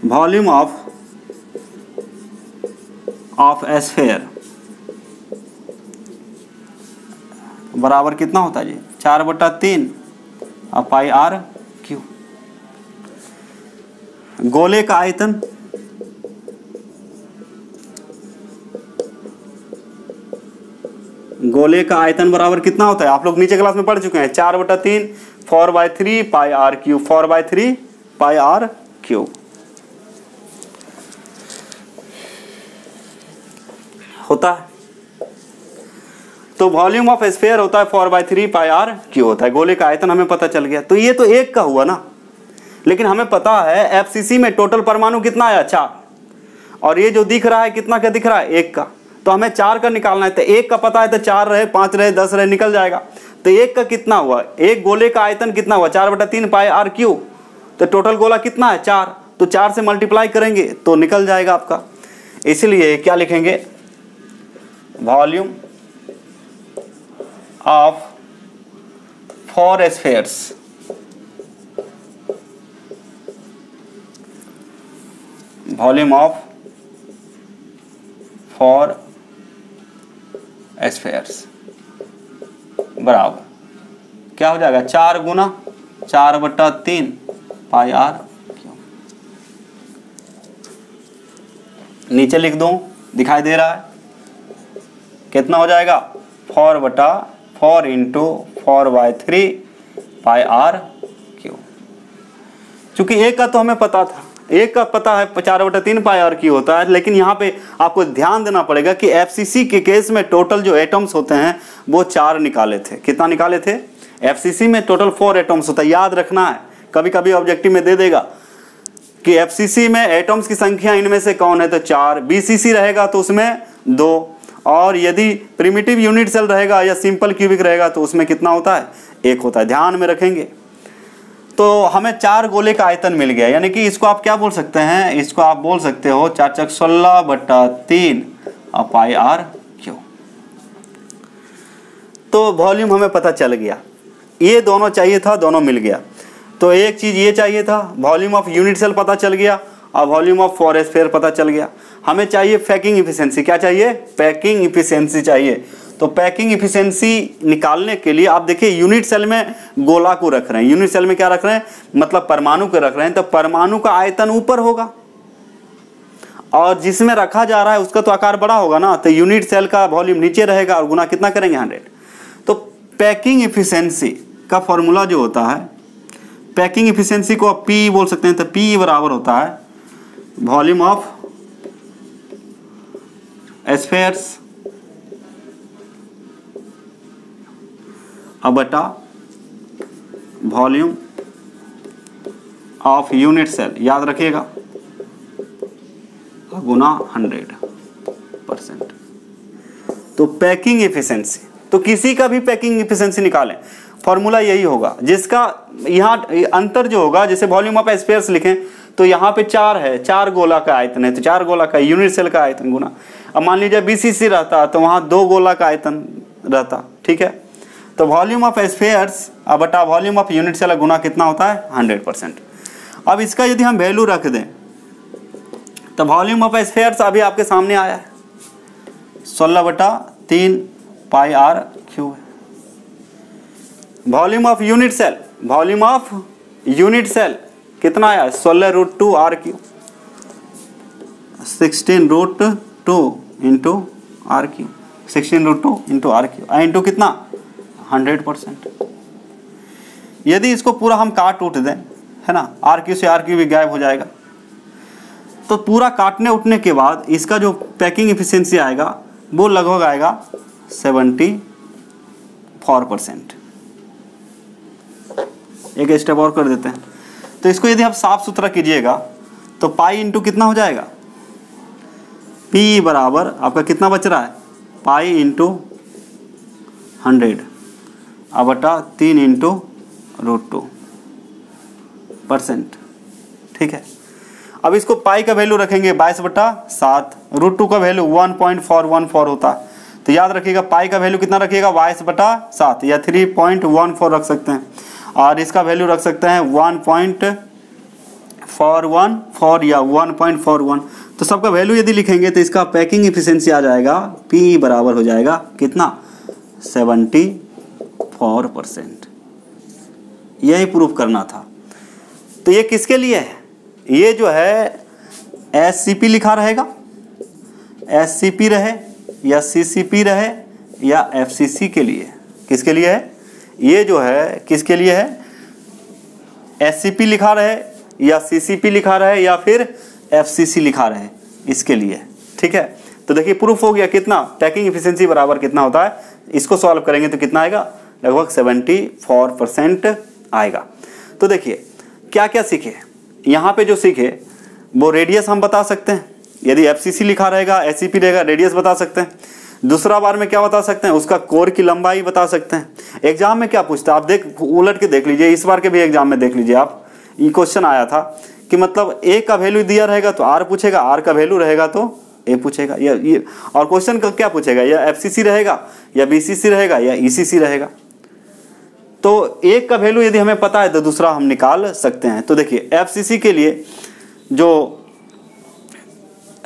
volume of sphere बराबर कितना होता है जी, 4/3 और पाई आर क्यू। गोले का आयतन, गोले का आयतन बराबर कितना होता है, आप लोग नीचे क्लास में पढ़ चुके हैं, 4/3 4/3 pi r cube, 4/3 pi r cube होता है। तो वॉल्यूम ऑफ स्फीयर होता है 4/3 पाई आर क्यू होता है। गोले का आयतन हमें पता चल गया। तो ये तो 1 का हुआ ना, लेकिन हमें पता है एफसीसी में टोटल परमाणु कितना आया, 4। और ये जो दिख रहा है कितना का दिख रहा है, 1 का। तो हमें 4 का निकालना है। तो 1 का पता है तो 4 रहे, 5 रहे, 10 रहे, निकल जाएगा। तो 1 का कितना हुआ, एक गोले का आयतन कितना हुआ, 4/3 पाई आर क्यू। तो टोटल गोला कितना है, 4। तो 4 से मल्टीप्लाई करेंगे तो निकल जाएगा आपका। इसलिए क्या लिखेंगे, volume of 4 spheres volume of 4 spheres बराबर क्या हो जाएगा, 4 गुना 4/3 पाई आर क्यू। नीचे लिख दूं, दिखाई दे रहा है कितना हो जाएगा, 4/4 इंटू 4/3 पाई आर क्यू। चूंकि 1 का तो हमें पता था, 1 का पता है 4/3 पाई आर क्यू होता है। लेकिन यहाँ पे आपको ध्यान देना पड़ेगा कि एफसीसी के केस में टोटल जो एटम्स होते हैं वो 4 निकाले थे। कितना निकाले थे, एफसीसी में टोटल 4 एटम्स होता है। याद रखना है, कभी कभी ऑब्जेक्टिव में दे देगा कि एफसीसी में एटम्स की संख्या इनमें से कौन है, तो 4। बीसीसी रहेगा तो उसमें 2, और यदि प्रिमिटिव यूनिट सेल रहेगा या सिंपल क्यूबिक रहेगा तो उसमें कितना होता है, 1 होता है। ध्यान में रखेंगे। तो हमें 4 गोले का आयतन मिल गया। यानी कि इसको आप क्या बोल सकते हैं, इसको आप बोल सकते हो 4 × 16/3 और पाई आर क्यू। तो वॉल्यूम हमें पता चल गया। ये दोनों चाहिए था, दोनों मिल गया। तो एक चीज ये चाहिए था, वॉल्यूम ऑफ यूनिट सेल पता चल गया और वॉल्यूम ऑफ 4 स्फीयर पता चल गया। हमें चाहिए पैकिंग इफिशिएंसी। क्या चाहिए, पैकिंग इफिशिएंसी चाहिए। तो पैकिंग इफिशिएंसी निकालने के लिए आप देखिए यूनिट सेल में गोला को रख रहे हैं, यूनिट सेल में क्या रख रहे हैं, मतलब परमाणु को रख रहे हैं, तो परमाणु का आयतन ऊपर होगा और जिसमें रखा जा रहा है उसका तो आकार बड़ा होगा ना, तो यूनिट सेल का वॉल्यूम नीचे रहेगा और गुना कितना करेंगे 100। तो पैकिंग इफिशिएंसी का फॉर्मूला जो होता है, पैकिंग इफिशिएंसी को आप P बोल सकते हैं, तो P बराबर होता है वॉल्यूम ऑफ स्फीयर्स बटा वॉल्यूम ऑफ यूनिट सेल, याद रखिएगा, गुना 100%। तो पैकिंग इफिशिएंसी, तो किसी का भी पैकिंग इफिशिएंसी निकालें, फॉर्मूला यही होगा, जिसका यहाँ अंतर जो होगा, जैसे वॉल्यूम ऑफ स्फीयर्स लिखें तो यहाँ पे 4 है, 4 गोला का आयतन है, तो 4 गोला का यूनिट सेल का आयतन गुना, अब मान लीजिए BCC रहता तो वहाँ 2 गोला का आयतन रहता, ठीक है। तो वॉल्यूम ऑफ स्फीयर्स बटा वॉल्यूम ऑफ यूनिट सेल गुना कितना होता है 100%। अब इसका यदि हम वैल्यू रख दें तो वॉल्यूम ऑफ स्फीयर्स अभी आपके सामने आया है 16/3 पाई r क्यूब है। Volume of unit cell, volume of unit cell कितना आया 16√2 r cube, 16√2 into r cube, 16√2 into r cube, into कितना 100%। यदि इसको पूरा हम काट उठ दें, है ना, आर क्यू से आर क्यू भी गायब हो जाएगा, तो पूरा काटने उठने के बाद इसका जो पैकिंग इफिशिएंसी आएगा वो लगभग आएगा 74%। एक स्टेप और कर देते हैं, तो इसको यदि आप साफ सुथरा कीजिएगा तो पाई इंटू कितना हो जाएगा, P बराबर आपका कितना बच रहा है, पाई इंटू 100 बटा 3 इंटू √2%, ठीक है। अब इसको पाई का वैल्यू रखेंगे 22/7, √2 का वैल्यू 1.414 होता है, तो याद रखिएगा पाई का वैल्यू कितना रखिएगा 22/7 या 3.14 रख सकते हैं, और इसका वैल्यू रख सकते हैं 1.414 या 1.41। तो सबका वैल्यू यदि लिखेंगे तो इसका पैकिंग इफिशिएंसी आ जाएगा, P बराबर हो जाएगा कितना 74%। यही प्रूफ करना था। तो ये किसके लिए है, ये जो है SCP लिखा रहेगा, SCP रहे या CCP रहे या FCC के लिए, किसके लिए है, ये जो है किसके लिए है, SCP लिखा रहे या CCP लिखा रहे या फिर FCC लिखा रहे, इसके लिए, ठीक है। तो देखिए प्रूफ हो गया कितना, पैकिंग इफिशिएंसी बराबर कितना होता है, इसको सॉल्व करेंगे तो कितना आएगा, लगभग 74% आएगा। तो देखिए क्या क्या सीखे, यहाँ पे जो सीखे वो रेडियस हम बता सकते हैं, यदि FCC लिखा रहेगा SCP रहेगा रेडियस बता सकते हैं। दूसरा बार में क्या बता सकते हैं, उसका कोर की लंबाई बता सकते हैं। एग्जाम में क्या पूछता है आप देख उलट के देख लीजिए, इस बार के भी एग्जाम में देख लीजिए आप, ये क्वेश्चन आया था कि मतलब A का वैल्यू दिया रहेगा तो R पूछेगा, R का वैल्यू रहेगा तो A पूछेगा, ये और क्वेश्चन का क्या पूछेगा, या FCC रहेगा या BCC रहेगा या ECC रहेगा। तो एक का वैल्यू यदि हमें पता है तो दूसरा हम निकाल सकते हैं। तो देखिए FCC के लिए जो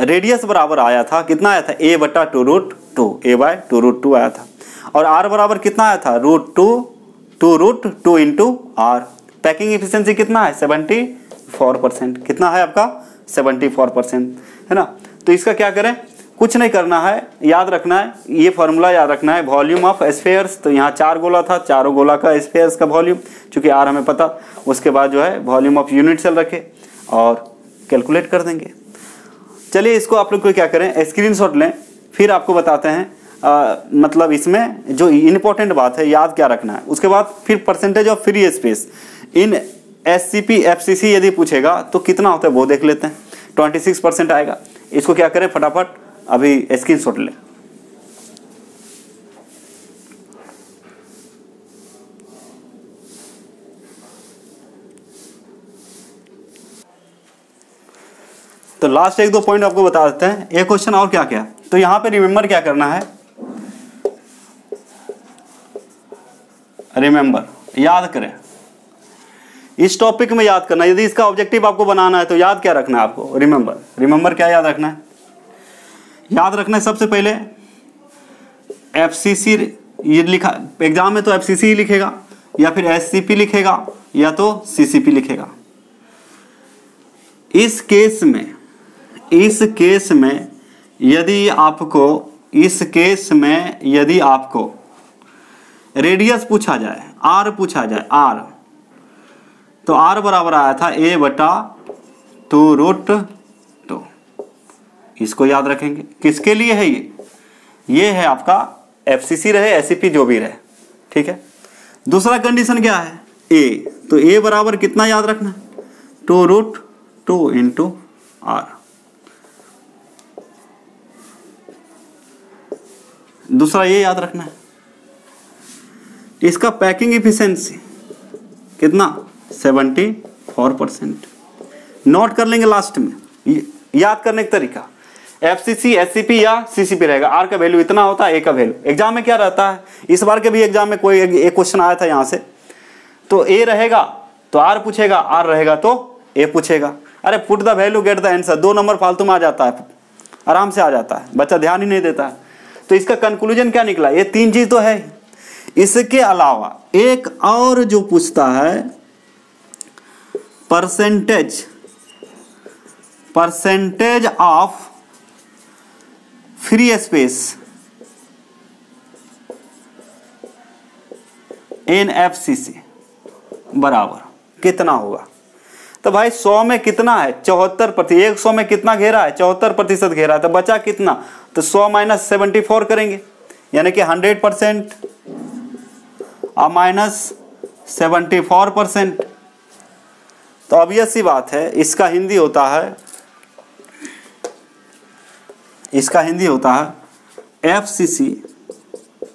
रेडियस बराबर आया था कितना आया था, A/2√2, A/2√2 आया था, और R बराबर कितना आया था, √2 इंटू R। पैकिंग इफिशिएंसी कितना है 74%, कितना है आपका 74%, है ना। तो इसका क्या करें, कुछ नहीं करना है, याद रखना है, ये फॉर्मूला याद रखना है, वॉल्यूम ऑफ स्फीयर्स, तो यहाँ 4 गोला था, चारों गोला का स्फीयर्स का वॉल्यूम, चूंकि R हमें पता, उसके बाद जो है वॉल्यूम ऑफ यूनिट सेल रखे और कैलकुलेट कर देंगे। चलिए इसको आप लोग को क्या करें, स्क्रीनशॉट लें, फिर आपको बताते हैं मतलब इसमें जो इम्पोर्टेंट बात है याद क्या रखना है। उसके बाद फिर percentage of free space in SCP FCC यदि पूछेगा तो कितना होता है वो देख लेते हैं, 26% आएगा। इसको क्या करें फटाफट अभी स्क्रीनशॉट लें। तो लास्ट 1-2 पॉइंट आपको बता देते हैं। एक क्वेश्चन और क्या क्या, तो यहाँ पे रिमेंबर क्या करना है, रिमेंबर याद करें, इस टॉपिक में याद करना। यदि इसका ऑब्जेक्टिव आपको बनाना है तो याद क्या रखना है आपको, रिमेंबर। रिमेंबर क्या याद रखना है, याद रखना है सबसे पहले FCC ये लिखा, एग्जाम में तो FCC ही लिखेगा या फिर SCP लिखेगा या तो CCP लिखेगा। इस केस में यदि आपको रेडियस पूछा जाए, R पूछा जाए, R, तो R बराबर आया था a/2√2। इसको याद रखेंगे। किसके लिए है ये है आपका FCC रहे SCP जो भी रहे, ठीक है। दूसरा कंडीशन क्या है, A, तो A बराबर कितना याद रखना, 2√2 इंटू R। दूसरा ये याद रखना है, इसका पैकिंग इफिशिएंसी कितना, 74%। नोट कर लेंगे लास्ट में, याद करने का तरीका FCC SCP या CCP रहेगा। R का वैल्यू इतना होता है, A का वैल्यू। एग्जाम में क्या रहता है, इस बार के भी एग्जाम में कोई एक क्वेश्चन आया था यहाँ से, तो A रहेगा तो R पूछेगा, R रहेगा तो A पूछेगा। अरे put the value get the answer, 2 number फालतू में आ जाता है, आराम से आ जाता है, बच्चा ध्यान ही नहीं देता है। तो इसका कंक्लूजन क्या निकला, ये 3 चीज तो है। इसके अलावा एक और जो पूछता है, percentage of free space in FCC बराबर कितना होगा। तो भाई 100 में कितना है, 74%। 100 में कितना घेरा है, 74% घेरा है, तो बचा कितना, तो 100 माइनस 74 करेंगे, यानी कि 100% और माइनस 74%। तो ऑब्वियस सी बात है, इसका हिंदी होता है FCC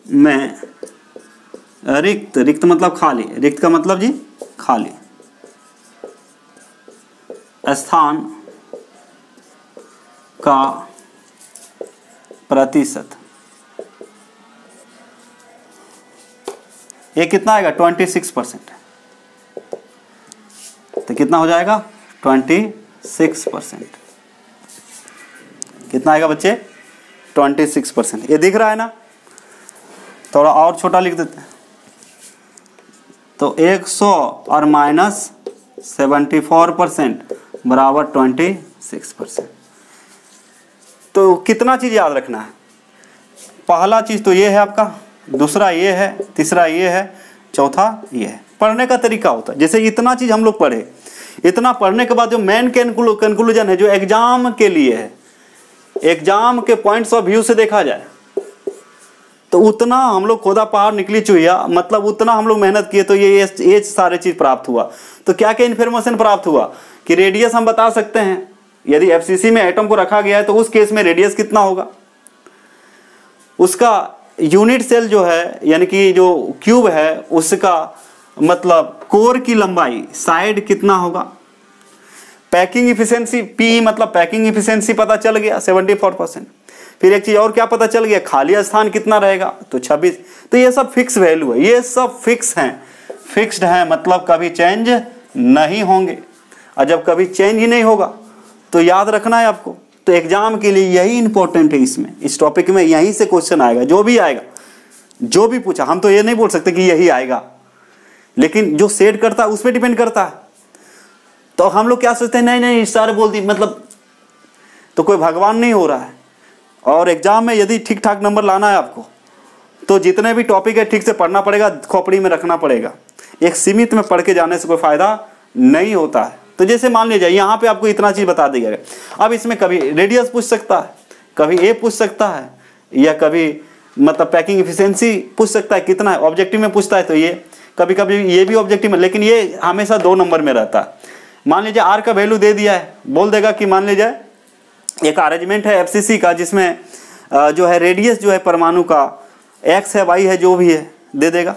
में रिक्त मतलब खाली, रिक्त का मतलब जी खाली स्थान का प्रतिशत, ये कितना आएगा, 26%। तो कितना हो जाएगा, 26%। कितना आएगा बच्चे, 26%। ये दिख रहा है ना, थोड़ा और छोटा लिख देते हैं। तो 100 और माइनस 74% बराबर 26%। तो कितना चीज याद रखना है, पहला चीज तो ये है आपका, दूसरा ये है, तीसरा ये है, चौथा ये है। पढ़ने का तरीका होता है, जैसे इतना चीज हम लोग पढ़े, इतना पढ़ने के बाद जो मेन कंक्लूजन है, जो एग्जाम के लिए है, एग्जाम के पॉइंट्स ऑफ व्यू से देखा जाए तो उतना हम लोग खोदा पहाड़ निकली चुहिया, मतलब उतना हम लोग मेहनत किए, तो ये सारे चीज प्राप्त हुआ। तो क्या क्या इन्फॉर्मेशन प्राप्त हुआ कि रेडियस हम बता सकते हैं, यदि FCC में एटम को रखा गया है तो उस केस में रेडियस कितना होगा, उसका यूनिट सेल जो है, यानी कि जो क्यूब है, उसका मतलब कोर की लंबाई, साइड कितना होगा, पैकिंग इफिशिएंसी, P मतलब पैकिंग इफिशिएंसी पता चल गया 74%। फिर एक चीज और क्या पता चल गया, खाली स्थान कितना रहेगा, तो 26। तो ये सब फिक्स वैल्यू है, ये सब फिक्स हैं, फिक्स्ड हैं, मतलब कभी चेंज नहीं होंगे। और जब कभी चेंज ही नहीं होगा तो याद रखना है आपको। तो एग्जाम के लिए यही इंपॉर्टेंट है, इसमें इस टॉपिक में यहीं से क्वेश्चन आएगा, जो भी आएगा, जो भी पूछा। हम तो ये नहीं बोल सकते कि यही आएगा, लेकिन जो सेट करता है उस पर डिपेंड करता है। तो हम लोग क्या सोचते हैं, नहीं सारे बोल दी, मतलब तो कोई भगवान नहीं हो रहा है। और एग्जाम में यदि ठीक ठाक नंबर लाना है आपको, तो जितने भी टॉपिक है ठीक से पढ़ना पड़ेगा, खोपड़ी में रखना पड़ेगा। एक सीमित में पढ़ के जाने से कोई फायदा नहीं होता है। तो जैसे मान लीजिए यहाँ पे आपको इतना चीज बता दिया गया, अब इसमें कभी रेडियस पूछ सकता है, कभी A पूछ सकता है, या कभी मतलब पैकिंग इफिशिएंसी पूछ सकता है कितना है, ऑब्जेक्टिव में पूछता है तो ये, कभी कभी ये भी ऑब्जेक्टिव में, लेकिन ये हमेशा 2 नंबर में रहता है। मान लीजिए R का वैल्यू दे दिया है, बोल देगा कि मान लीजिए एक अरेंजमेंट है FCC का, जिसमें जो है रेडियस जो है परमाणु का X है, Y है, जो भी है दे देगा।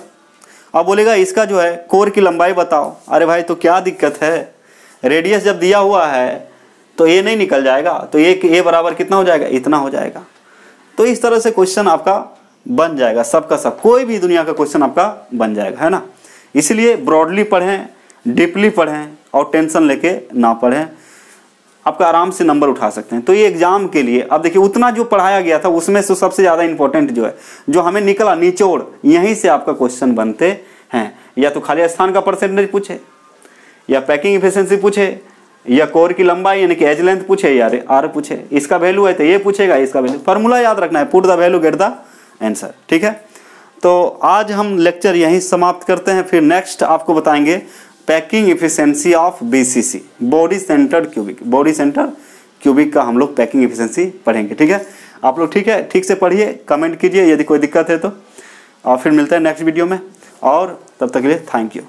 अब बोलेगा इसका जो है कोर की लंबाई बताओ। अरे भाई तो क्या दिक्कत है, रेडियस जब दिया हुआ है तो A नहीं निकल जाएगा, तो A बराबर कितना हो जाएगा, इतना हो जाएगा। तो इस तरह से क्वेश्चन आपका बन जाएगा, सबका सब, कोई भी दुनिया का क्वेश्चन आपका बन जाएगा, है ना। इसलिए ब्रॉडली पढ़ें, डीपली पढ़ें और टेंशन लेके ना पढ़ें। आपका आराम से नंबर उठा सकते हैं। तो ये एग्जाम के लिए अब देखिए उतना जो पढ़ाया गया था उसमें से सबसे ज़्यादा इंपॉर्टेंट जो है, जो हमें निकला निचोड़, यहीं से आपका क्वेश्चन बनते हैं। या तो खाली स्थान का परसेंटेज पूछे, या पैकिंग इफिशिएंसी पूछे, या कोर की लंबाई यानी कि एज लेंथ पूछे, या आर पूछे। इसका वैल्यू है तो ये पूछेगा, इसका वैल्यू, फार्मूला याद रखना है, put the value get the answer. ठीक है, तो आज हम लेक्चर यहीं समाप्त करते हैं। फिर नेक्स्ट आपको बताएंगे packing efficiency of BCC, body centred cubic. Body centre cubic का हम लोग पैकिंग इफिशिएंसी पढ़ेंगे। ठीक है, आप लोग ठीक है, ठीक से पढ़िए, कमेंट कीजिए यदि कोई दिक्कत है तो, और फिर मिलते हैं नेक्स्ट वीडियो में। और तब तक के लिए थैंक यू।